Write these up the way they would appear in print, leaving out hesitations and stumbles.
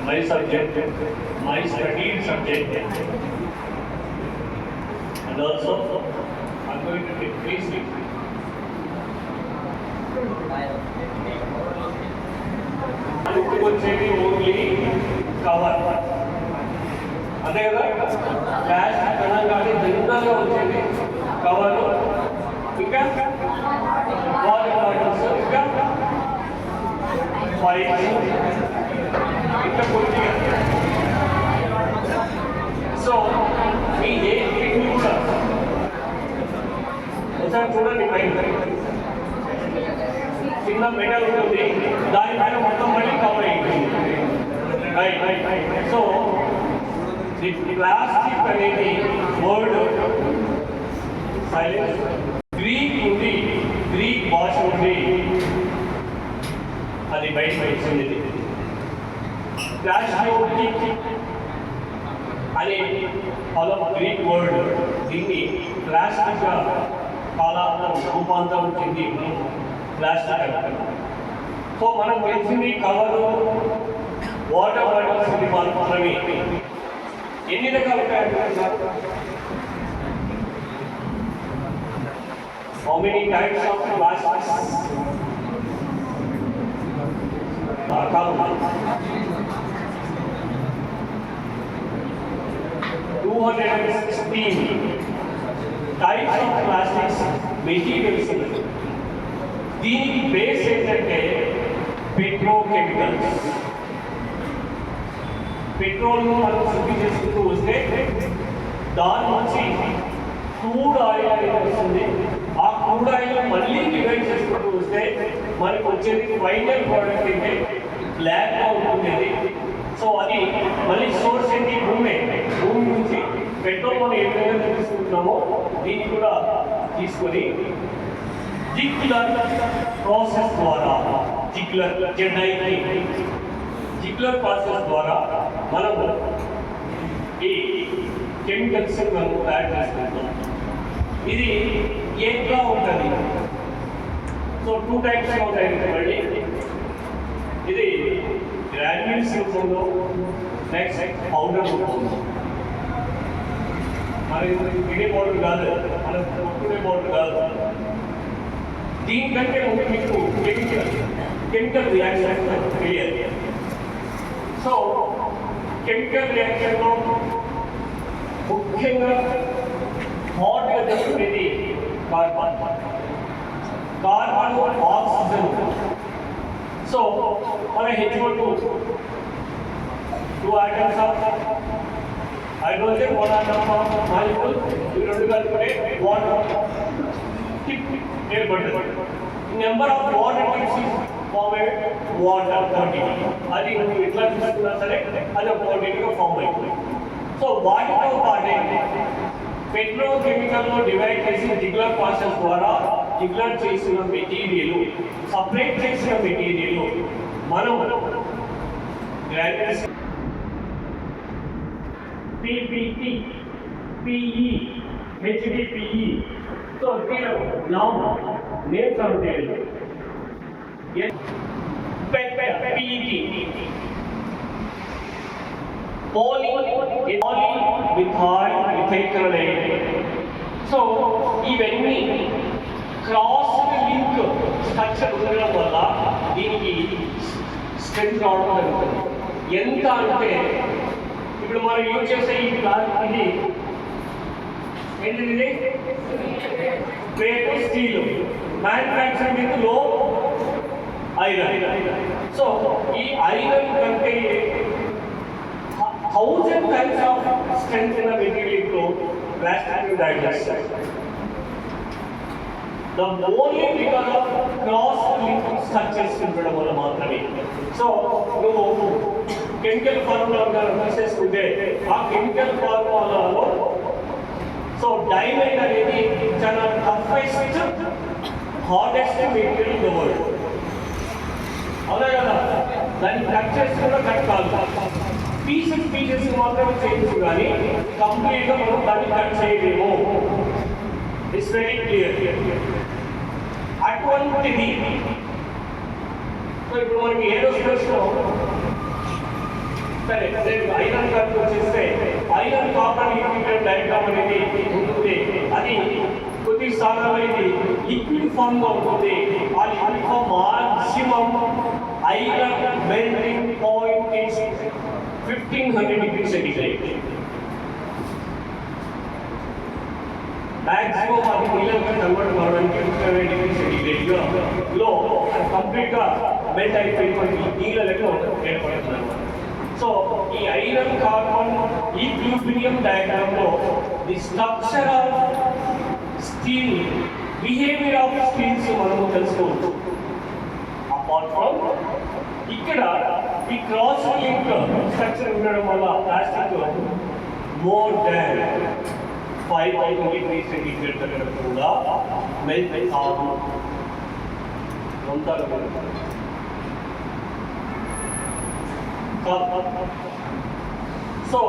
my subject, my studied subject, and also I'm going to take basic. వచ్చేది only cover అదే కదా class Telangana జనరల్గా వచ్చేది కవర్ ఇంకా వాటర్ బాటిల్స్ ఇంకా ఫైల్స్ ఇంకా కొద్దిగా సో మీ ఏ కూడా ఒకసారి చూడండి పైన చిన్న మెటల్ ఉంటుంది దానిపైన మొత్తం మళ్ళీ కవర్ అయింది సో ప్లాస్టిక్ అనేది వర్డ్ సైలెన్స్ గ్రీక్ ఉంది, గ్రీక్ భాష ఉంది, అది బయట వచ్చింది. ప్లాస్టిక్ అనే పదం గ్రీక్ వర్డ్, దీన్ని ప్లాస్టిక్గా కాలాంతరం రూపాంతరం చెంది ప్లాస్టిక్ అంటారు. సో మనం తెలిసింది కవరు, వాటర్ బాటిల్స్ ఇది మాత్రమే. ఎన్ని రకాలు How many types of plastics are common? 216 types of plastics materials. దీనికి బేస్ ఏంటంటే పెట్రోకెమికల్స్. పెట్రోల్ను మనం శుద్ధి చేసుకుంటూ వస్తే దాని నుంచి క్రూడ్ ఆయిల్ అనేది వస్తుంది. ఆ క్రూడ్ ఆయిల్ మళ్ళీ డివైడ్ చేసుకుంటూ వస్తే మనకు వచ్చేది ఫైనల్ ప్రోడక్ట్ అయితే బ్లాక్గా ఉంటుంది. సో అది మళ్ళీ సోర్స్ ఏంటి భూమి నుంచి పెట్రోల్ మనం ఏ విధంగా తీసుకుంటున్నామో దీన్ని కూడా తీసుకొని జిగ్లర్ ప్రాసెస్ ద్వారా జిగ్లర్ ప్రాసెస్ ద్వారా మనము ఈ కెమికల్స్ మనం తయారు చేసుకుంటాం. ఇది ఏగా ఉంటుంది. సో 2 టైప్స్ ఉంటాయి మళ్ళీ. ఇది గ్రాన్యూల్స్ రూపంలో, నెక్స్ట్ పౌడర్ రూపంలో. మరి ఇదే పౌడర్ కాదు, మన కొట్టుకునే పౌడర్ కాదు. దీనికంటే మీకు కెమికల్ రియాక్షన్ తెలియాలి. సో కెమికల్ రియాక్షన్లో ముఖ్యంగా హాట్గా జరుగుతుంది కార్బన్ ఆక్సిజన్. సో మన H2 2 atoms of hydrogen, 1 atom of molecule, ఇవి రెండు కలిపి వాటర్ ఏర్పడుతుంది. నెంబర్ ఆఫ్ వాటర్ టిప్స్ ఫామ్ అయ్యే వాటర్ క్వాంటిటీ, అది నువ్వు ఎట్లా చూసుకున్నా సరే అది ఒక క్వాంటిటీగా ఫామ్ అవుతుంది. సో వాటితో పాటే పెట్రోకెమికల్లో డివైడ్ చేసి జిగ్లర్ ప్రాసెస్ ద్వారా జిగ్లర్ చేసిన మెటీరియల్, సపరేట్ చేసిన మెటీరియల్ మనం granules PPT, PE, HDPE. So here now names are there. Yes, PET, polymethyl. So ఇవన్నీ క్రాస్ లింక్ స్ట్రక్చర్ ఉండడం వల్ల దీనికి స్ట్రెంత్ రావడం జరుగుతుంది. ఎంత అంటే ఇప్పుడు మనం యూజ్ చేసే ఈ ఇది ఏంటిది, plate steel manufacturing with low iron. So ఈ ఐరన్ కంటే 1000 times of strength in material తో plastic digest. The only because of cross link structures ఉండడం వల్ల మాత్రమే. సో నువ్వు కెమికల్ ఫార్ములా తీసేసుకుంటే ఆ కెమికల్ ఫార్ములాలో సో డైమండ్ అనేది చాలా toughest hardest material in the world. అవునా కదా, దాన్ని కట్ చేసి కూడా కట్ కాదు, పీసెస్ మాత్రమే చేయొచ్చు కానీ కంప్లీట్గా మనం దాన్ని కట్ చేయలేము. It's very clear. అటువంటిది సో ఇప్పుడు మనకి ఏరోస్పేస్లో సరే ఐరన్ కట్ వచ్చేస్తే ఐరన్ కాపర్ ఈక్విలిబ్రియం డయాగ్రామ్ అనేది ఉంటుంది. అది కొద్ది స్థానాల్లో ఇది లిక్విడ్ ఫామ్ లో ఉంటుంది. ఆ liquid form maximum iron melting point is 1500 degrees centigrade. Maximum అది నీళ్ళగా కన్వర్ట్ కావడానికి 1500 degrees centigrade లో అది కంప్లీట్ గా మెల్ట్ అయిపోయి నీళ్ళ లెక్క ఏర్పడుతుంది. సో ఈ ఐరన్ కార్బన్ ఈక్విలిబ్రియం డయాగ్రామ్ లో the structure of steel, behaviour of steels మనము తెలుసుకోవచ్చు. అపార్ట్ ఫ్రమ్ ఇక్కడ ఈ క్రాస్ లింక్ స్ట్రక్చర్ ఉండడం వల్ల plastic more than 5,000 degrees centigrade దగ్గర కూడా మెల్ట్ కాదు. సో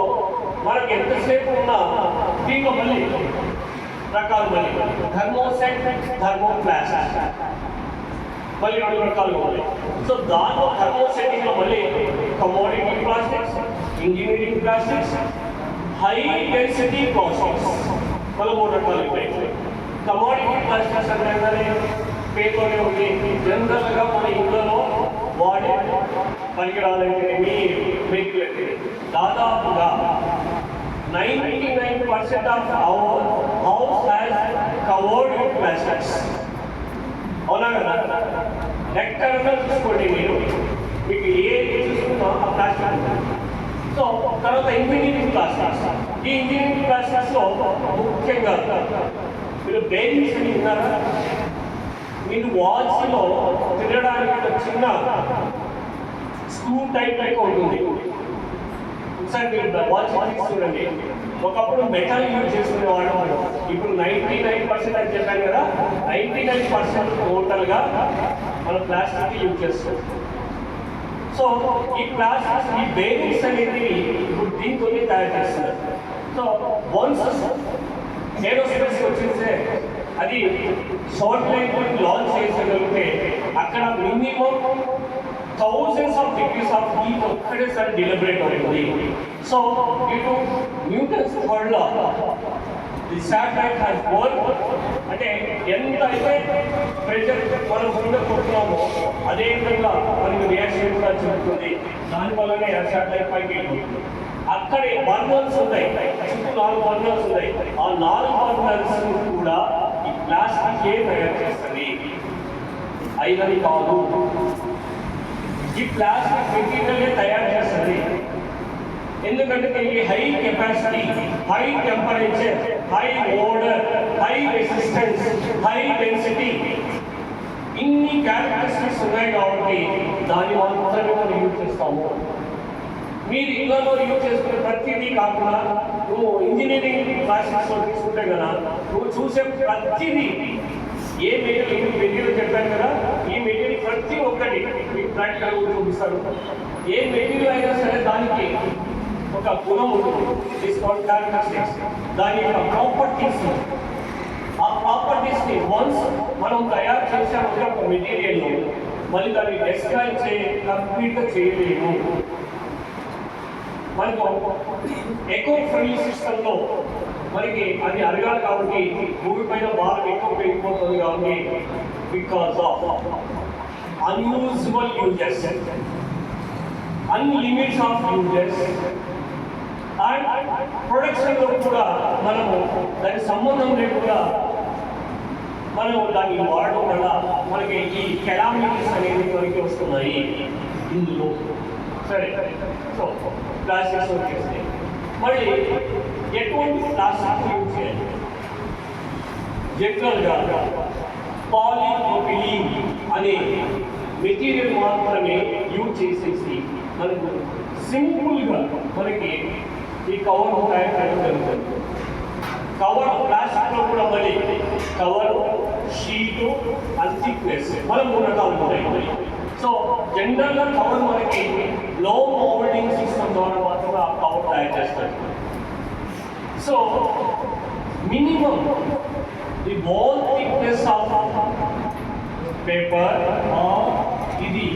మనకి ఎంతసేపు ఉన్నా దీంట్లో మళ్ళీ రకాలు మళ్ళీ థర్మోసెట్, థర్మోప్లాస్ట్ మళ్ళీ 2 రకాలు ఉన్నాయి. సో దాంట్లో థర్మోసెట్టింగ్ లో మళ్ళీ commodity plastics, engineering plastics, high density plastics మళ్ళీ 3 రకాలు ఉంటాయి. కమోడిటీ ప్లాస్టిక్స్ అంటే పేపర్ ఉంది. జనరల్గా మన ఇంట్లో వాడే పరికరాలైతే మెటీరియల్ దాదాపుగా 99% of our house has covered with plastics. అవునా కదా? ఎక్కడన్నా చూసుకోండి మీరు, మీకు ఏ చూసుకున్నా ఆ ప్లాస్టిక్. సో తర్వాత ఇంజనీరింగ్ ప్లాస్టిక్స్. ఈ ఇంజనీరింగ్ ప్లాస్టిక్స్లో ముఖ్యంగా మీరు బేరింగ్స్ అని విన్నారా? మీరు వాచ్లో తిరగడానికి ఒక చిన్న స్క్రూ టైప్ లెక్క ఉంటుంది. ఒకసారి మీరు వాచ్ చూడండి. ఒకప్పుడు మెటల్ యూజ్ చేసుకునేవాడు, ఇప్పుడు 99% అని చెప్పాను కదా, 99% టోటల్గా మనం ప్లాస్టిక్ యూజ్ చేస్తాం. సో ఈ ప్లాస్టిక్, ఈ బేరింగ్స్ అనేది ఇప్పుడు దీంతో తయారు చేస్తున్నారు. సో వన్స్ ఏరోస్పేస్ వచ్చేస్తే అది షార్ట్ లైన్ లాంచ్ చేసగలిగితే అక్కడ minimum thousands of degrees of heat ఒక్కడేసారి డెలిబరేట్ అవుతుంది. సో ఇటు Newton's third law the satellite has work అంటే ఎంత అయితే ప్రెషర్ మనం కింద కొడుతున్నామో అదే విధంగా మనకి రియాక్షన్ కూడా జరుగుతుంది. దానివల్లనే ఆ శాటిలైట్ పైకి వెళ్తుంది. అక్కడే బర్నర్స్ ఉన్నాయి, చుట్టూ 4 బర్నర్స్ ఉన్నాయి. ఆ 4 బర్నర్స్ కూడా ఈ ప్లాస్టిక్ తయారు చేస్తుంది, ఐరన్ కాదు. ఈ ప్లాస్టిక్ మెటీరియల్ తయారు చేస్తుంది. ఎందుకంటే దీనికి high capacity, high temperature, high order, high resistance, high density, ఇన్ని క్యారెక్టరిస్టిక్స్ ఉన్నాయి కాబట్టి దాని మాత్రమే మనం యూజ్ చేస్తాము. మీరు ఇళ్లలో యూజ్ చేసుకునే ప్రతిదీ కాకుండా నువ్వు ఇంజనీరింగ్ క్లాసెస్లో తీసుకుంటే కదా నువ్వు చూసే ప్రతిదీ ఏ మెటీరియల్ చెప్పాను కదా, ఈ మెటీరియల్ ప్రతి ఒక్కటి మీకు ప్రాక్టికల్ కూడా చూపిస్తాడు. ఏ మెటీరియల్ అయినా సరే దానికి ఒక గుణం ఉంటుంది, డిస్కౌంట్ క్యారెక్టరిస్టిక్స్, దాని యొక్క ప్రాపర్టీస్. ఆ ప్రాపర్టీస్ని వన్స్ మనం తయారు చేసామంటే ఒక మెటీరియల్ మళ్ళీ దాన్ని డిస్క్రైబ్ కంప్లీట్గా చేయలేము. మనకు ఎకో ఫ్రెండ్లీ సిస్టంలో మనకి అది అడగాలి కాబట్టి భూమి పైన భారం ఎక్కువ పెరిగిపోతుంది కాబట్టి because of unusual uses, unlimits of uses and ప్రొడక్షన్లో కూడా మనము దానికి సంబంధం లేకుండా మనం దాన్ని వాడడం వల్ల మనకి ఈ కెలామిటీస్ అనేది మనకి వస్తున్నాయి ఇందులో. సరే, సో ప్లాస్టిక్స్ వచ్చేసి మళ్ళీ ఎటువంటి ప్లాస్టిక్ యూజ్ చేయాలి? జనరల్గా పాలీప్రొపిలీన్ అనే మెటీరియల్ మాత్రమే యూజ్ చేసేసి మనకు సింపుల్గా మనకి ఈ కవర్ తయారు చేయడం జరుగుతుంది. కవర్ ప్లాస్టిక్లో కూడా మళ్ళీ కవర్, షీటు, అండ్ థిక్నెస్ మనం 3 రకాలు ఉన్నాయి. సో జనరల్గా కవర్ మనకి లో మోల్డింగ్ సిస్టమ్ ద్వారా మాత్రమే ఆ కవర్ తయారు చేస్తారు. So minimum the wall thickness of paper ఇది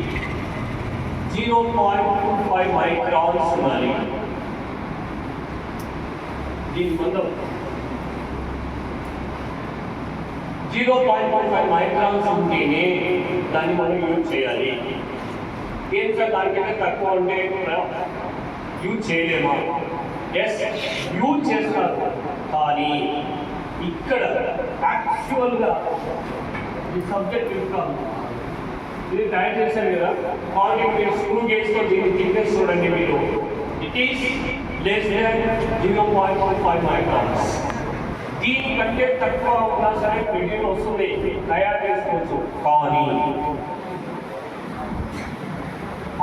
0.25 మైక్రాన్స్ ఉండాలి. దీని మందం 0.25 మైక్రాన్స్ ఉంటేనే దాన్ని మనం యూజ్ చేయాలి. ఏం సార్ దానికైనా తక్కువ ఉంటే యూజ్ చేయలేమా? ఎస్, యూజ్ చేస్తారు. కానీ ఇక్కడ యాక్చువల్గా ఈ సబ్జెక్ట్ యొక్క ఇది తయారు చేశారు కదా, కాంటాక్ట్ మీరు స్క్రూ గేజ్తో దీన్ని థిక్నెస్ చూడండి మీరు. It is less than 0.15 microns. దీనికంటే తక్కువ ఉన్నా సరే మెటీరియల్ వస్తుంది, తయారు చేసుకోవచ్చు. కానీ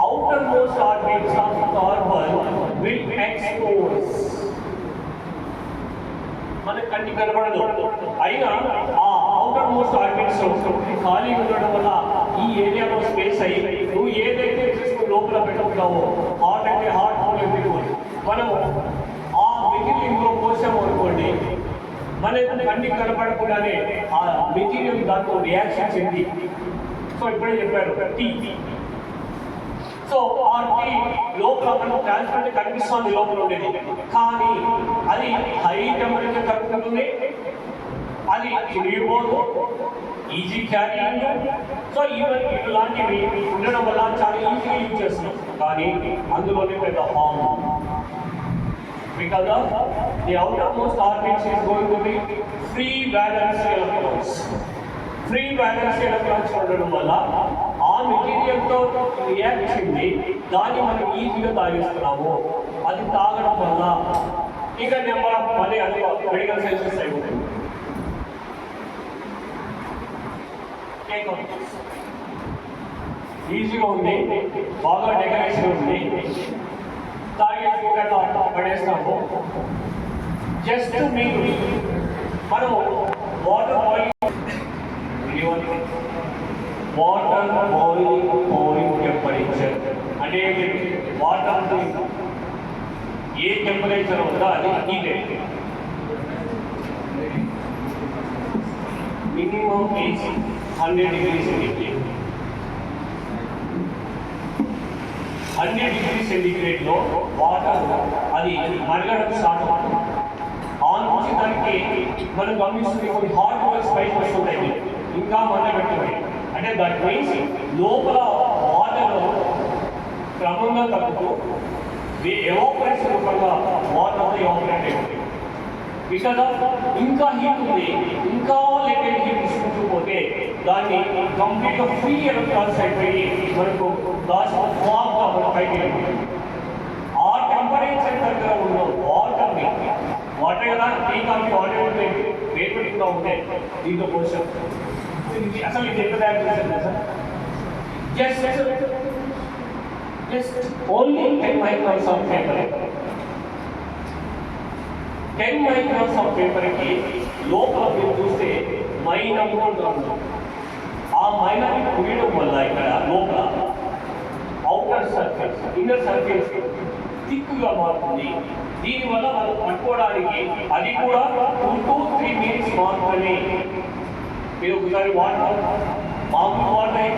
outer most orbits of carbon will expose. మనకు కంటికి కనబడదు, అయినా ఆ అవుటర్ మోస్ట్ ఆర్బిట్స్ ఖాళీ ఉండడం వల్ల ఈ ఏరియాలో స్పేస్ అయ్యి నువ్వు ఏదైతే తీసుకుని లోపల పెట్టుకుంటావో హార్ట్ అంటే హార్ట్ మనము ఆ మెటీరియల్లో పోసాము అనుకోండి, మన కంటికి కనపడకుండానే ఆ మెటీరియల్ దాంతో రియాక్షన్ చెంది. సో ఇప్పుడే చెప్పారు టీ. సో ఆ టీ లోపల మనం ట్రాన్స్పరెంట్ కనిపిస్తుంది లోపల ఉండేది, కానీ అది హై టెంపరేచర్ కలుగుతుంది, అది చిరిగిపోదు, ఈజీ క్యారింగ్. సో ఇలాంటివి ఉండడం వల్ల చాలా ఈజీగా యూజ్ చేస్తున్నాం. కానీ అందులోనే పెద్ద harm, because of the outermost orbits is going to be free valence electrons. Free balance electrons ఉండడం వల్ల ఆ మెటీరియల్తో రియాక్ట్ చెంది దాన్ని మనం ఈజీగా తాగేస్తున్నాము. అది తాగడం వల్ల ఇక నెంబర్ ఆఫ్ మనీ అది మెడికల్ సైన్సెస్ అయిపోతుంది. ఈజీగా ఉంది, బాగా డెకరేషన్ ఉంది, తాగేసి పడేస్తాము. జస్ట్ మీరు మనం వాటర్ బాయిలింగ్ పాయింట్ టెంపరేచర్ అంటే వాటర్ ఏ టెంపరేచర్ ఉందో అది heat. Minimum is 100 degrees centigrade. 100 degrees సెంటిగ్రేడ్లో వాటర్ అది మరగడం స్టార్ట్ అవుతుంది. ఆ నుంచి దానికి మనం గమనిస్తుంది కొన్ని హాట్ బాయిల్స్ పైకి వస్తుంటాయి, ఇంకా మరగబెట్టుకుంటాయి. అంటే దట్ మీన్స్ లోపల వాటర్ క్రమంగా తగ్గుతూ ఎవాపరేషన్ రూపంగా వాటర్ ఎవాపరేట్ అయిపోతుంది. బికాజ్ ఇంకా హీట్ ఉంది, ఇంకా లేటెంట్ హీట్ తీసుకుంటూ పోతే దాన్ని కంప్లీట్గా ఫ్రీ ఎలక్ట్రాన్స్ అయిపోయి మనకు దాని ఫామ్గా మన పైకి వెళ్ళిపోతుంది. ఆ టెంపరేచర్ దగ్గర ఉన్న వాటర్ని వాటర్ కదా టీ కాఫీ వాటర్ ఉంటే వేడిగా ఉంటే దీంతో పోషం అసలు ఇది ఎంత తయారు చేశారు sir? Just only 10 microns of paper. 10 microns of పేపర్కి లోపల మీరు చూస్తే మైనం ఉంటుంది. ఆ మైనాన్ని కుయడం వల్ల ఇక్కడ లోపల అవుటర్ సర్ఫేస్ ఇన్నర్ సర్ఫేస్ థిక్గా మారుతుంది. దీనివల్ల మనం పట్టుకోవడానికి అది కూడా 2 to 3 minutes మాత్రమే. మీరు ఒకసారి వాటర్ మామూలు వాటర్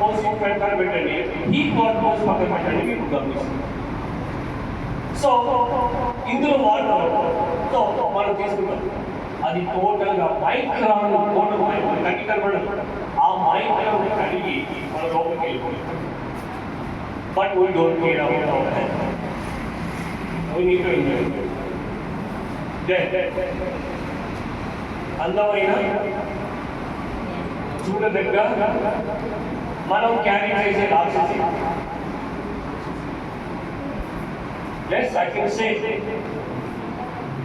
పోసి పక్కన పెట్టండి, హీట్ వాటర్ పోసి పక్కన పెట్టండి, మీకు గమనిస్తుంది. సో ఇందులో వాటర్ సో మనం తీసుకుంటాం, అది టోటల్గా మైక్రాన్ టోటల్ కంటి కనబడదు. ఆ మైక్రాన్ కడిగి మన లోపలికి వెళ్ళిపోయింది. But we don't care about our health. We need to enjoy. అందమైన చూడదగ్గ మనం క్యారీ చేసే oxygen. Let's I can say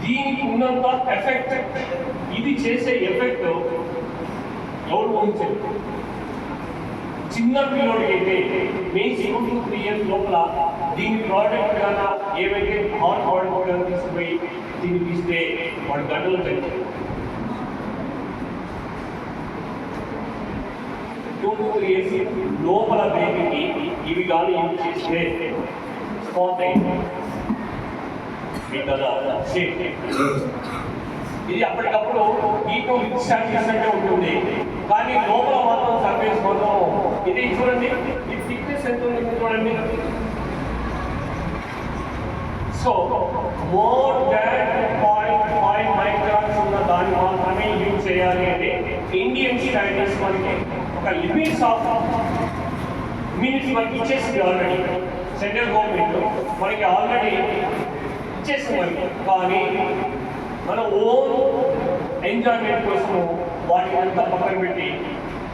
దీనికి ఉన్నంత ఎఫెక్ట్, ఇది చేసే ఎఫెక్ట్ ఎవరు ఊహించరు. చిన్న పిల్లోడికి అయితే మీన్స్ 2 to 3 years లోపల దీని ప్రోడక్ట్ కన్నా ఏవైతే హాట్ వాటర్ కానీ తీసుకుపోయి దీన్ని తీస్తే వాడు గంటలు పెంచారు. 2 to 3 years లోపల బేబీకి ఇవి కానీ యూజ్ చేస్తే స్పాట్ అయింది కదా. ఇది అప్పటికప్పుడు హీట్ స్టార్ట్ చేసినట్టే ఉంటుంది, కానీ లోపల మాత్రం సర్ఫేస్ మాత్రం ఇది చూడండి, ఈ థిక్నెస్ థిక్నెస్ ఎంత ఉంది చూడండి. సో మోర్ దాన్ 0.5 మైక్రాన్స్ ఉన్న దాన్ని మాత్రమే యూజ్ చేయాలి అని ఇండియన్ స్టాండర్డ్స్ మనకి ఒక లిమిట్స్ ఆఫ్ మినిట్స్ మనకి ఇచ్చేసింది ఆల్రెడీ. సెంట్రల్ గవర్నమెంట్ మనకి ఆల్రెడీ ఇచ్చేసింది మనకి. కానీ మన ఓన్ ఎంజాయ్మెంట్ కోసం వాటిని అంతా పక్కన పెట్టి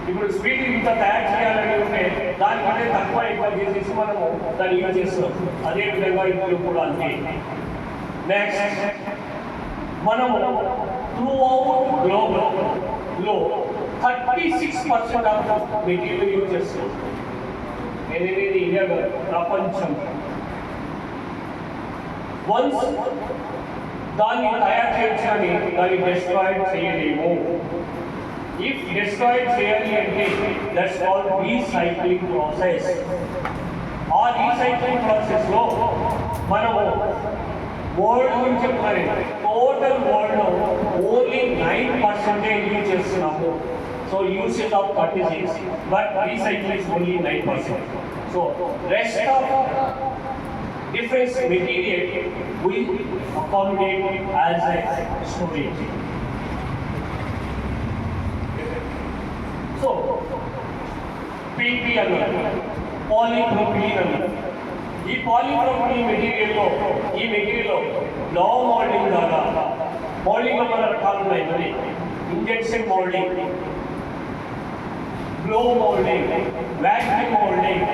ఇప్పుడు స్వీట్ ఇంత తయారు చేయాలని ఉంటే దానికంటే తక్కువ ఎక్కువ చేసేసి మనము దాన్ని యూజ్ చేస్తున్నాం. అదేవిధంగా ఇప్పుడు కూడా అంతే. నెక్స్ట్ మనము త్రూ అవుట్ గ్లోబల్లో 36% ఆఫ్ మెటీరియల్ యూజ్ చేస్తున్నాం. ఏదైతే ఇండియా ప్రపంచం వన్స్ దాన్ని తయారు చేయొచ్చని దాన్ని డిస్ట్రాయ్ చేయలేము. ఇఫ్ డిస్ట్రాయ్ చేయాలి అంటే దట్స్ కాల్డ్ రీసైక్లింగ్ ప్రాసెస్. ఆ రీసైక్లింగ్ ప్రాసెస్లో మనము వరల్డ్ గురించి చెప్తారు. టోటల్ వరల్డ్లో ఓన్లీ 9% యూజ్ చేస్తున్నాము. So usage of 36, but recycling is only 9%. So rest of different material will accommodate as a storage. So PP అన్నారు, polypropylene అన్నారు. ఈ polypropylene మెటీరియల్లో లో మోల్డింగ్ ద్వారా మోల్డింగ్ లో మన రకాలు ఉన్నాయి. మరి injection moulding, blow moulding, vacuum moulding.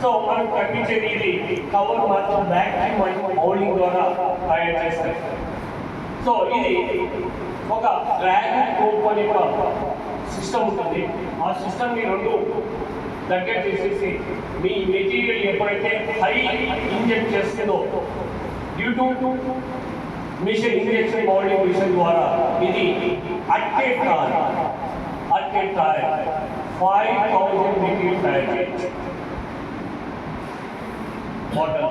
So మనం కనిపించేది ఇది కవర్ మాత్రం వ్యాక్యూమ్ మోల్డింగ్ ద్వారా తయారు చేస్తారు. సో ఇది ఒక డ్రాగన్ కోప్ అనే ఒక సిస్టమ్ ఉంటుంది. ఆ సిస్టమ్ని రెండు దగ్గర చేసేసి మీ మెటీరియల్ ఎప్పుడైతే హై ఇంజెక్ట్ చేస్తుందో due to machine injection moulding machine ద్వారా ఇది అట్టే కాదు 5,000 మెటీరియల్ తయారు చేయొచ్చు. బాటిల్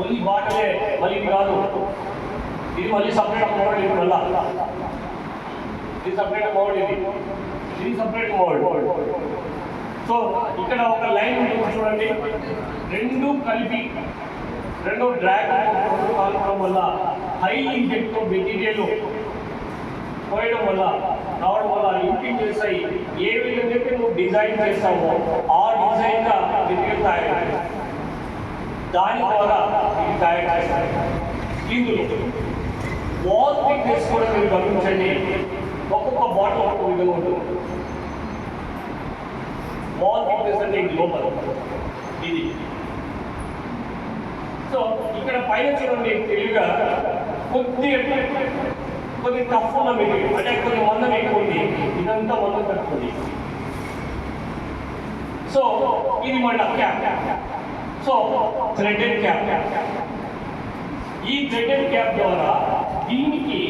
ఓన్లీ బాటిలే, మళ్ళీ ఇది కాదు, ఇది మళ్ళీ సపరేట్ మోడ్. ఇది మళ్ళా ఇది సపరేట్ మోడ్, ఇది సపరేట్ మోడ్. సో ఇక్కడ ఒక లైన్ ఉంటుంది చూడండి, రెండు కలిపి రెండు డ్రాగ్ కాల్చడం వల్ల హై ఇంజెక్ట్ మెటీరియల్ పోయడం వల్ల రావడం వల్ల ఇంప్లిమెంట్స్ అయ్యి ఏ విధంగా నువ్వు డిజైన్ చేస్తావో ఆ డిజైన్గా మెటీరియల్ తయారు, దాని ద్వారా ఇది తయారు చేస్తారు. ఇందులో వాల్ థిక్నెస్ కూడా మీరు గమనించండి. ఒక్కొక్క బాటిల్ ఒక్కొక్క విధంగా ఉంటుంది. వాల్ థిక్నెస్ అంటే లోపల ఇది. సో ఇక్కడ పైన చూడండి తెలివిగా కొద్ది టఫ్ ఉన్న మెటీరియల్, అంటే కొద్ది మందం ఎక్కువ ఉంది, ఇదంతా మందం తక్కువ ఉంది. సో ఇది మన క్యాప్. So threaded cap. ఈ థ్రెడెడ్ క్యాప్ ద్వారా దీనికి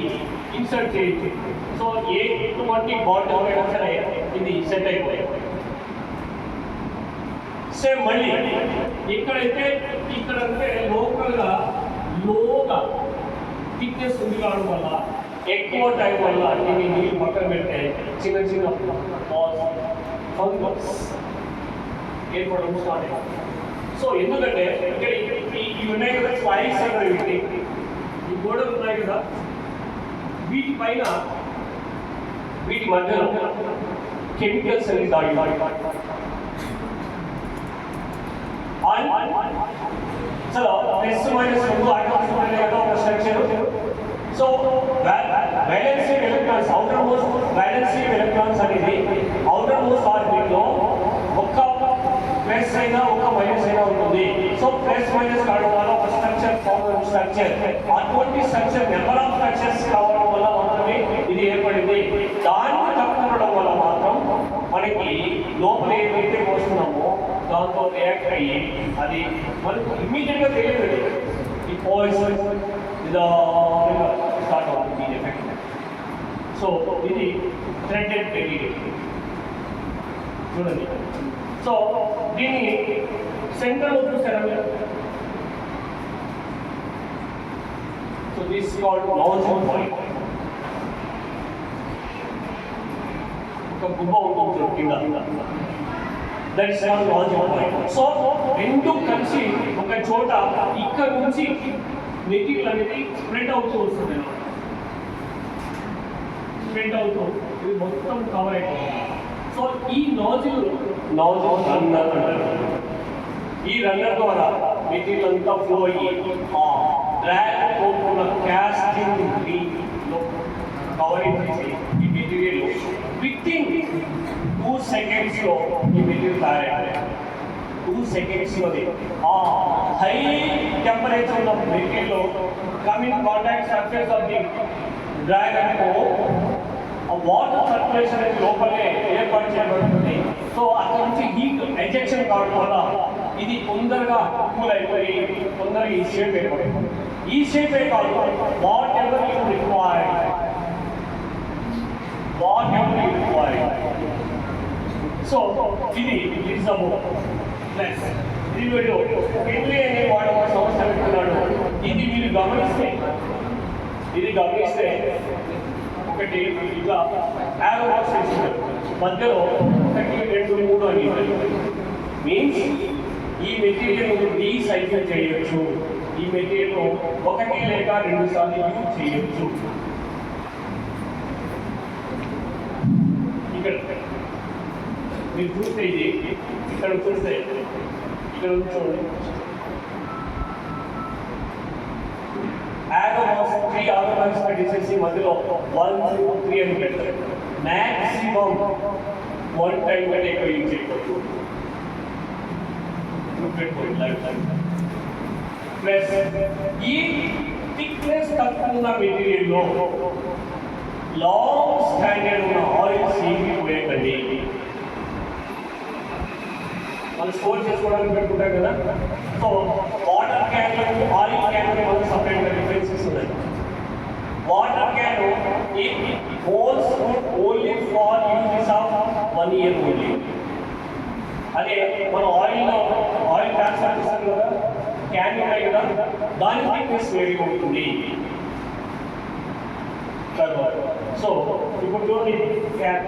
ఇన్సర్ట్ చేయొచ్చు. సో ఎటువంటి బాటిల్ అయినా సరే ఇది సెట్ అయిపోయాయి. సేమ్ మళ్ళీ ఇక్కడైతే లోకల్గా లోగా థిక్నెస్ ఉంది కావడం వల్ల ఎక్కువ టైం వల్ల దీన్ని నీళ్ళు పక్కన పెడితే చిన్న చిన్న ఫంగస్ ఏర్పడడం స్టార్ట్ అయింది. సో ఎందుకంటే ఇక్కడ ఇవి ఉన్నాయి కదా, స్లైడ్స్ అన్నారు, వీటి ఈ గోడలు ఉన్నాయి కదా, వీటి మధ్యలో కెమికల్స్ అనేది దాడి చలో ప్లస్ మైనస్ రెండు ఆటోమేటిక్ ఒక structure. So balancing electrons, outer most balancing electrons అనేది అవుటర్ మోస్ట్ ఆర్బిట్లో ఒక్క ప్లస్ అయినా ఒక మైనస్ అయినా ఉంటుంది. సో ప్లస్ మైనస్ కావడం వల్ల ఒక స్ట్రక్చర్ ఫార్మ్ స్ట్రక్చర్, అటువంటి స్ట్రక్చర్ నెంబర్ ఆఫ్ స్ట్రక్చర్స్ కావడం వల్ల మాత్రమే ఇది ఏర్పడింది. దాన్ని తక్కువ వల్ల మాత్రం మనకి లోపల ఏదైతే పోస్తున్నామో దాంతో రియాక్ట్ అయ్యి అది మనకు ఇమ్మీడియట్గా తెలియదు. ఈ పాయిజన్ స్టార్ట్ అవుతుంది ఈ ఎఫెక్ట్. సో ఇది థ్రెడెడ్ మెటీరియల్ చూడండి. సో దీన్ని సెంటర్లో చూసారా? So this called launching point. ఒక గుబ్బ ఉంటుంది కింద, that is one logic point. So రెండు కలిసి ఒక చోట ఇక్కడ నుంచి మెటీరియల్ అనేది స్ప్రెడ్ అవుతూ వస్తుంది, స్ప్రెడ్ అవుతూ ఇది మొత్తం కవర్ అయిపోతుంది. సో ఈ నాజిల్ రన్నర్ అంటారు. ఈ రన్నర్ ద్వారా మెటీరియల్ అంతా ఫ్లో అయ్యి డ్రాగ్ కోరుకున్న క్యాస్టింగ్ లో కవరింగ్ చేసి ఈ మెటీరియల్ విత్ ఇన్ 2 seconds లో ఈ మెటీరియల్ తయారయ్యాలి. 2 seconds లోనే ఆ హై టెంపరేచర్ ఉన్న మెటీరియల్ లో coming contact surface of the drag అనుకో ఆ వాటర్ సర్క్యులేషన్ అనేది లోపలే ఏర్పాటు చేయబడుతుంది. సో అక్కడ నుంచి హీట్ ఎజెక్షన్ కావడం వల్ల ఇది తొందరగా కూల్ అయిపోయి తొందరగా ఈ షేప్ ఏర్పడుతుంది. ఈ షేపే కాదు, what ever you required, so ఇది ఇట్స్ అబౌట్ ప్లస్ ఇది వీడియో హెన్రీ అనే వాడు ఒక సమస్య పెట్టుకున్నాడు. ఇది మీరు గమనిస్తే ఒకటి ఇట్లా యారో బాక్స్ వేసుకుంటారు, మధ్యలో 1 2 3 అని మీన్స్ ఈ మెటీరియల్ రీసైకిల్ చేయొచ్చు. ఈ మెటీరియల్ 1 లేక 2 సార్లు యూజ్ చేయొచ్చు. ఇక్కడ మీరు చూస్తే ఇది ఇక్కడ చూస్తే ఇక్కడ చూడండి, ఆరోమాస్ 3 ఆరోమాస్ డిసెన్సీ మధ్యలో 1 2 3 అని పెడతారు. మ్యాక్సిమం 1 టైం కంటే ఎక్కువ యూజ్ చేయకూడదు. ప్లస్ ఈ థిక్నెస్ తక్కువ ఉన్న మెటీరియల్లో లాంగ్ స్టాండర్డ్ ఉన్న ఆయిల్ సీకి పోయేకండి. మనం స్టోర్ చేసుకోవడానికి పెట్టుకుంటాం కదా. సో వాటర్ క్యాన్లకు ఆయిల్ క్యాన్కి మనకు సపరేట్గా డిఫరెన్సెస్ ఉన్నాయి. Water can it holds only for uses of 1 year only. అదే మనం ఆయిల్ ట్రాన్స్ఫర్ చేస్తాం కదా, క్యాన్ ఉన్నాయి కదా, దాని థిక్నెస్ వేరీ ఉంటుంది. సో ఇప్పుడు చూడండి క్యాన్